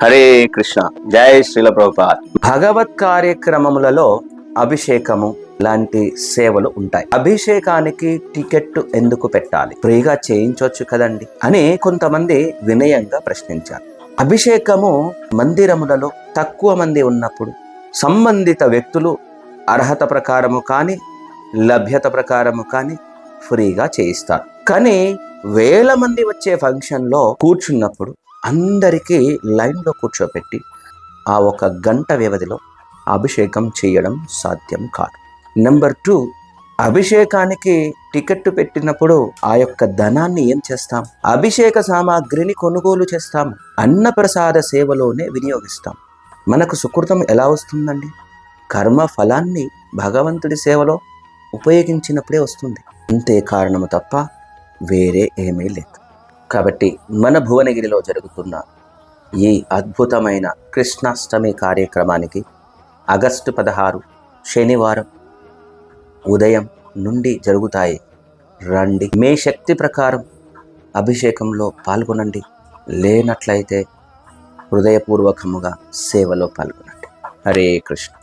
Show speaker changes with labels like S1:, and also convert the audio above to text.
S1: హరే కృష్ణ. జై శ్రీల ప్రభుపాద్. భగవత్ కార్యక్రమములలో అభిషేకము లాంటి సేవలు ఉంటాయి. అభిషేకానికి టికెట్ ఎందుకు పెట్టాలి? ఫ్రీగా చేయించవచ్చు కదండి అని కొంతమంది వినయంగా ప్రశ్నించారు. అభిషేకము మందిరములలో తక్కువ మంది ఉన్నప్పుడు సంబంధిత వ్యక్తులు అర్హత ప్రకారము కానీ లభ్యత ప్రకారము కానీ ఫ్రీగా చేయిస్తారు. కానీ వేల మంది వచ్చే ఫంక్షన్లో కూర్చున్నప్పుడు అందరికీ లైన్లో కూర్చోపెట్టి ఆ 1 గంట వ్యవధిలో అభిషేకం చేయడం సాధ్యం కాదు. నెంబర్ 2, అభిషేకానికి టికెట్ పెట్టినప్పుడు ఆ యొక్క ధనాన్ని ఏం చేస్తాం? అభిషేక సామాగ్రిని కొనుగోలు చేస్తాం. అన్నప్రసాద సేవలోనే వినియోగిస్తాం. మనకు సుకృతం ఎలా వస్తుందండి? కర్మ ఫలాన్ని భగవంతుడి సేవలో ఉపయోగించినప్పుడే వస్తుంది. అంతే కారణము తప్ప వేరే ఏమీ లేదు. కాబట్టి మన భువనగిరిలో జరుగుతున్న ఈ అద్భుతమైన కృష్ణాష్టమి కార్యక్రమానికి ఆగస్టు 16 శనివారం ఉదయం నుండి జరుగుతాయి. రండి, మీ శక్తి ప్రకారం అభిషేకంలో పాల్గొనండి. లేనట్లయితే హృదయపూర్వకముగా సేవలో పాల్గొనండి. హరే కృష్ణ.